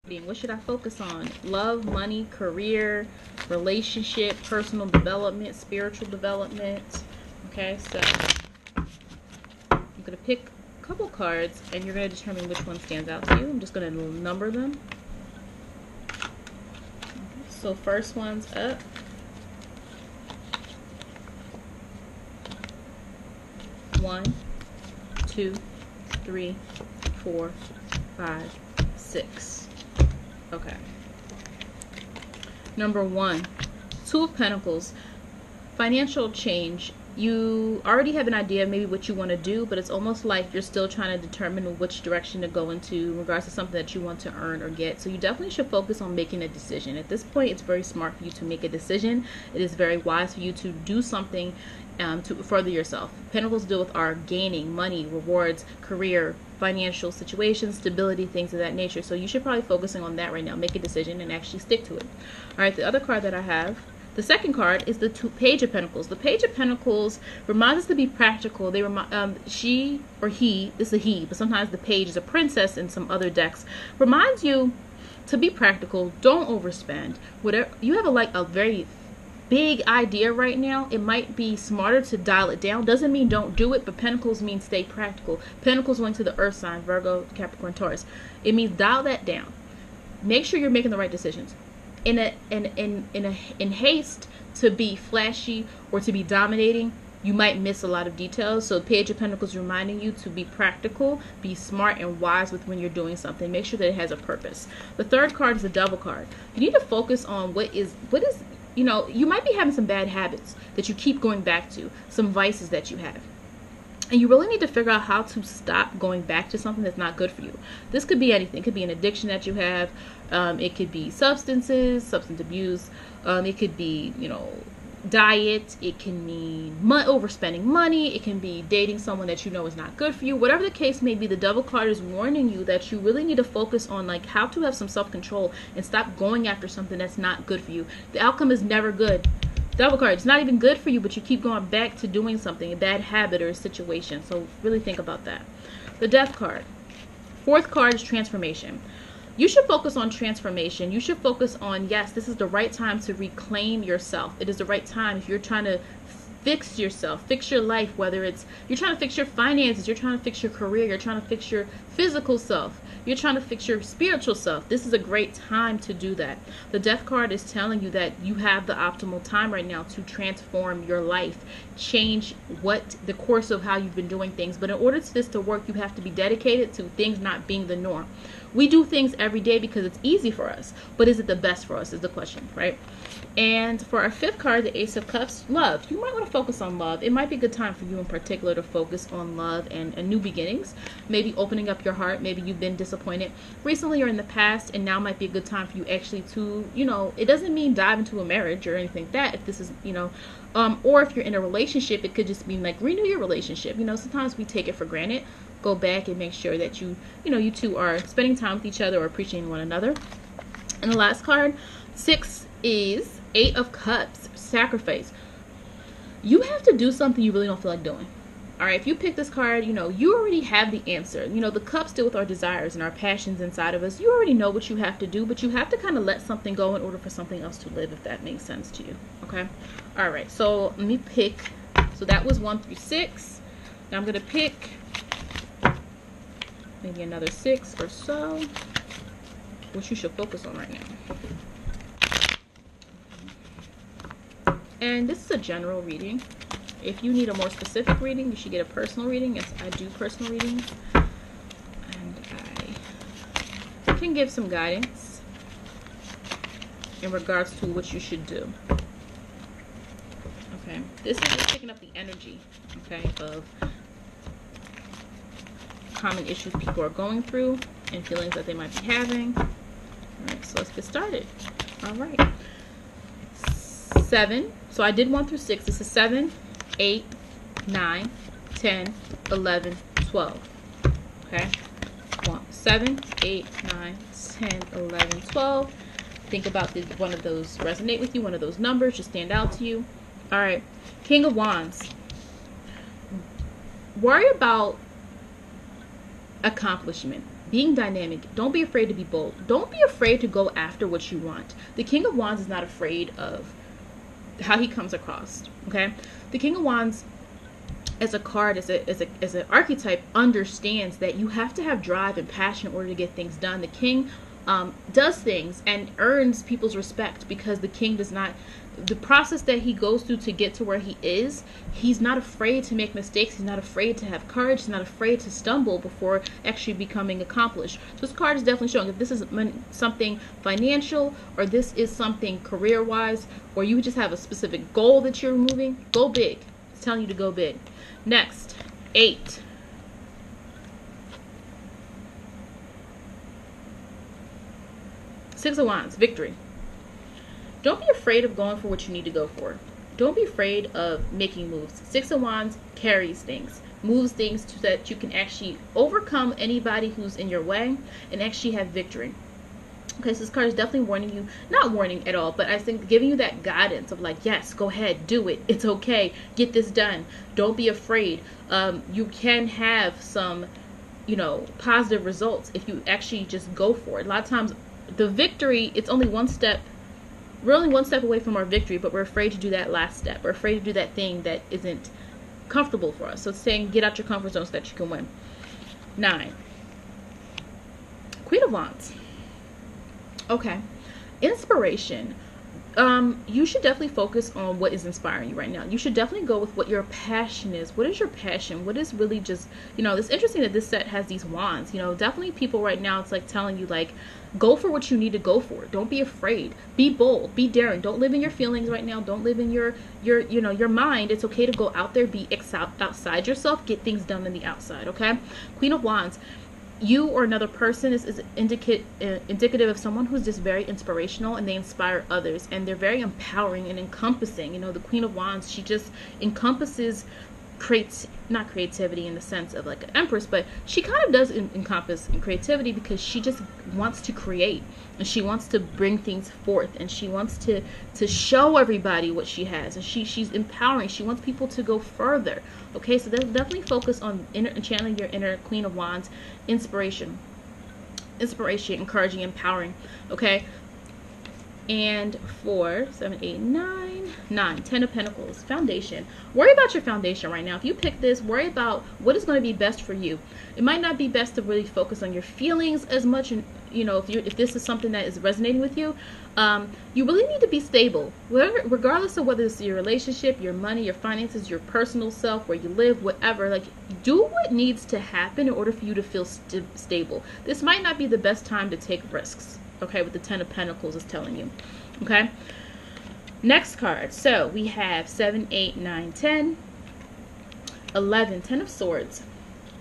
What should I focus on? Love, money, career, relationship, personal development, spiritual development. Okay, so I'm going to pick a couple cards and you're going to determine which one stands out to you. I'm just going to number them. So first one's up. 1, 2, 3, 4, 5, 6. Okay. Number 1, Two of Pentacles. Financial change. You already have an idea of maybe what you want to do, but it's almost like you're still trying to determine which direction to go into in regards to something that you want to earn or get. So you definitely should focus on making a decision. At this point, it's very smart for you to make a decision. It is very wise for you to do something to further yourself. Pentacles deal with our gaining, money, rewards, career, financial situations, stability, things of that nature. So you should probably focusing on that right now. Make a decision and actually stick to it. All right, the other card that I have, the second card, is the Page of Pentacles. The Page of Pentacles reminds us to be practical. They she or he, this is a he, but sometimes the page is a princess in some other decks, reminds you to be practical. Don't overspend. Whatever you have a very big idea right now, it might be smarter to dial it down. Doesn't mean don't do it, but Pentacles means stay practical. Pentacles went to the earth sign, Virgo, Capricorn, Taurus. It means dial that down. Make sure you're making the right decisions. In haste to be flashy or to be dominating, you might miss a lot of details. So Page of Pentacles reminding you to be practical, be smart and wise with when you're doing something. Make sure that it has a purpose. The third card is the Devil card. You need to focus on what is you might be having some bad habits that you keep going back to, some vices that you have. And you really need to figure out how to stop going back to something that's not good for you. This could be anything. It could be an addiction that you have. It could be substances, substance abuse. It could be, diet. It can mean overspending money. It can be dating someone that you know is not good for you. Whatever the case may be, the Devil card is warning you that you really need to focus on how to have some self-control and stop going after something that's not good for you. The outcome is never good. Devil card, it's not even good for you, but you keep going back to doing something, a bad habit or a situation. So really think about that. The Death card. Fourth card is transformation. You should focus on transformation. You should focus on, yes, this is the right time to reclaim yourself. It is the right time if you're trying to fix yourself, fix your life, whether it's you're trying to fix your finances, you're trying to fix your career, you're trying to fix your physical self, you're trying to fix your spiritual self. This is a great time to do that. The Death card is telling you that you have the optimal time right now to transform your life, change the course of how you've been doing things. But in order for this to work, you have to be dedicated to things not being the norm. We do things every day because it's easy for us, but is it the best for us is the question, right? And for our fifth card, the Ace of Cups, love. You might want to focus on love. It might be a good time for you in particular to focus on love and new beginnings. Maybe opening up your heart. Maybe you've been disappointed recently or in the past, and now might be a good time for you actually to, it doesn't mean dive into a marriage or anything like that. If this is, or if you're in a relationship, it could just mean renew your relationship. Sometimes we take it for granted. Go back and make sure that you two are spending time with each other or appreciating one another. And the last card, 6, is 8 of Cups, sacrifice. You have to do something you really don't feel like doing. All right, if you pick this card, you already have the answer. The cups deal with our desires and our passions inside of us. You already know what you have to do, but you have to kind of let something go in order for something else to live, if that makes sense to you. Okay? All right, so let me pick. So that was 1 through 6. Now I'm going to pick maybe another 6 or so, which you should focus on right now. And this is a general reading. If you need a more specific reading, you should get a personal reading. Yes, I do personal readings. And I can give some guidance in regards to what you should do. Okay. This is just picking up the energy, okay, of common issues people are going through and feelings that they might be having. All right, so let's get started. All right. 7. So I did 1 through 6. This is 7, 8, 9, 10, 11, 12. Okay? 7, 8, 9, 10, 11, 12. Think about one of those resonate with you, one of those numbers just stand out to you. All right. King of Wands. Worry about accomplishment. being dynamic. Don't be afraid to be bold. Don't be afraid to go after what you want. The King of Wands is not afraid of how he comes across. Okay, the King of Wands as a card, as an archetype, understands that you have to have drive and passion in order to get things done. The king does things and earns people's respect because the king does not, the process that he goes through to get to where he is, he's not afraid to make mistakes. He's not afraid to have courage. He's not afraid to stumble before actually becoming accomplished. So this card is definitely showing if this is something financial, or this is something career-wise, or you just have a specific goal that you're moving, go big. It's telling you to go big. Next, 8. Six of Wands, victory. Don't be afraid of going for what you need to go for. Don't be afraid of making moves. Six of Wands carries things, moves things so that you can actually overcome anybody who's in your way and actually have victory. Okay, so this card is definitely warning you, not warning at all, but I think giving you that guidance of like, yes, go ahead, do it. It's okay. Get this done. Don't be afraid. You can have some, positive results if you actually just go for it. A lot of times the victory, it's only one step. We're only one step away from our victory, but we're afraid to do that last step. We're afraid to do that thing that isn't comfortable for us. So it's saying get out your comfort zone so that you can win. 9. Queen of Wands. Okay, inspiration. You should definitely focus on what is inspiring you right now. You should definitely go with what your passion is. What is your passion? What is really just, it's interesting that this set has these wands. Definitely people right now, it's like telling you, like, go for what you need to go for. Don't be afraid. Be bold. Be daring. Don't live in your feelings right now. Don't live in your mind. It's okay to go out there, be outside yourself, get things done on the outside, okay? Queen of Wands. You or another person is indicative of someone who's just very inspirational, and they inspire others, and they're very empowering and encompassing. The Queen of Wands, she just encompasses not creativity in the sense of like an empress, but she kind of does encompass in creativity, because she just wants to create, and she wants to bring things forth, and she wants to show everybody what she has, and she's empowering. She wants people to go further. Okay, so definitely focus on channeling your inner Queen of Wands. Inspiration, encouraging, empowering. Okay, and 4, 7, 8, 9, 10 of Pentacles, foundation. Worry about your foundation right now. If you pick this, worry about what is going to be best for you. It might not be best to really focus on your feelings as much, and if this is something that is resonating with you, you really need to be stable, regardless of whether it's your relationship, your money, your finances, your personal self, where you live, whatever. Like, do what needs to happen in order for you to feel stable. This might not be the best time to take risks. Okay, with the 10 of Pentacles is telling you. Okay, next card. So we have 7, 8, 9, 10, 11, 10 of Swords.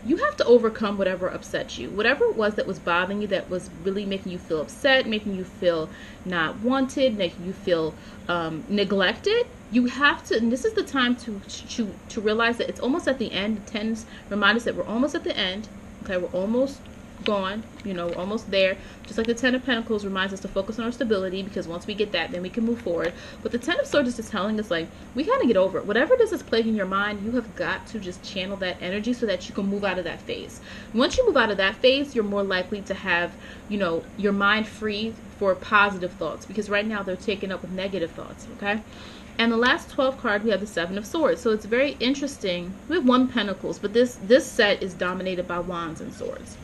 You have to overcome whatever upsets you, whatever it was that was bothering you, that was really making you feel upset, making you feel not wanted, making you feel neglected. You have to, and this is the time to realize that it's almost at the end. The 10s remind us that we're almost at the end. Okay, we're almost gone, we're almost there. Just like the 10 of Pentacles reminds us to focus on our stability, because once we get that, then we can move forward. But the 10 of Swords is just telling us, like, we gotta get over it. Whatever this is plaguing your mind, you have got to just channel that energy so that you can move out of that phase. Once you move out of that phase, you're more likely to have, your mind free for positive thoughts, because right now they're taken up with negative thoughts. Okay, and the last 12 card, we have the 7 of Swords. So it's very interesting. We have 1 Pentacles, but this set is dominated by Wands and Swords.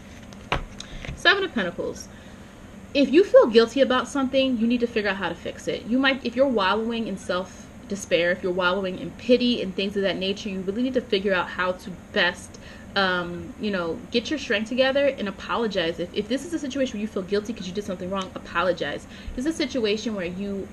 7 of Pentacles. If you feel guilty about something, you need to figure out how to fix it. You might, if you're wallowing in self-despair, if you're wallowing in pity and things of that nature, you really need to figure out how to best, get your strength together and apologize. If this is a situation where you feel guilty because you did something wrong, apologize. This is a situation where you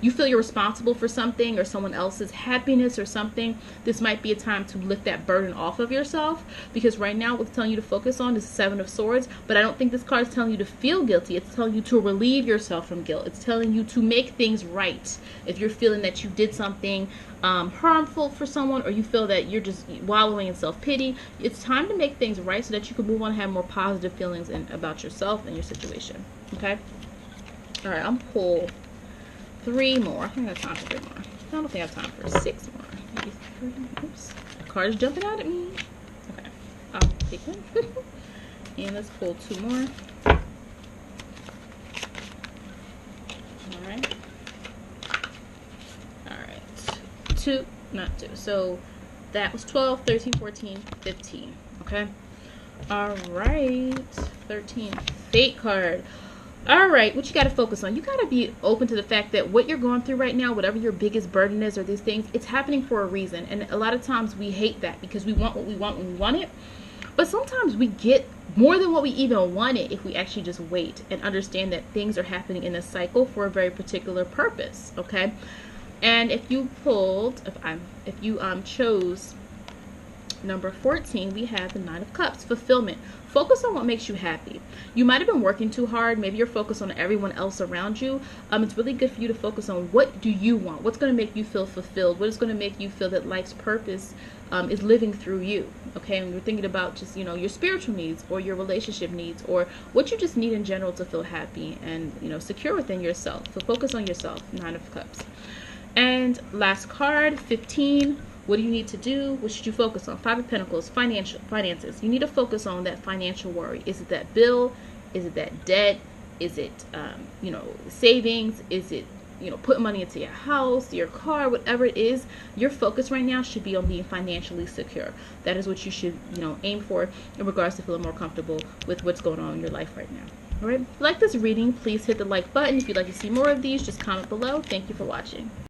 feel you're responsible for something or someone else's happiness or something. This might be a time to lift that burden off of yourself, because right now what's telling you to focus on is 7 of Swords. But I don't think this card is telling you to feel guilty. It's telling you to relieve yourself from guilt. It's telling you to make things right. If you're feeling that you did something harmful for someone, or you feel that you're just wallowing in self-pity, it's time to make things right so that you can move on and have more positive feelings about yourself and your situation. Okay? All right, I'm pull 3 more. I think I have time for 3 more. I don't think I have time for 6 more. Maybe 3. Oops. The card is jumping out at me. Okay. I'll take it. And let's pull 2 more. Alright. Alright. 2, not 2. So that was 12, 13, 14, 15. Okay. Alright. 13. Fate card. Alright, what you got to focus on? You got to be open to the fact that what you're going through right now, whatever your biggest burden is or these things, it's happening for a reason. And a lot of times we hate that because we want what we want when we want it. But sometimes we get more than what we even wanted if we actually just wait and understand that things are happening in a cycle for a very particular purpose. Okay. And if you pulled, if you chose number 14, we have the 9 of Cups, fulfillment. Focus on what makes you happy. You might have been working too hard. Maybe you're focused on everyone else around you. It's really good for you to focus on what do you want? What's going to make you feel fulfilled? What is going to make you feel that life's purpose is living through you? Okay, and you're thinking about just, you know, your spiritual needs or your relationship needs or what you just need in general to feel happy and, you know, secure within yourself. So focus on yourself, 9 of Cups. And last card, 15. What do you need to do? What should you focus on? 5 of Pentacles, finances. You need to focus on that financial worry. Is it that bill? Is it that debt? Is it, you know, savings? Is it, you know, putting money into your house, your car, whatever it is? Your focus right now should be on being financially secure. That is what you should, you know, aim for in regards to feeling more comfortable with what's going on in your life right now. All right. If you like this reading, please hit the like button. If you'd like to see more of these, just comment below. Thank you for watching.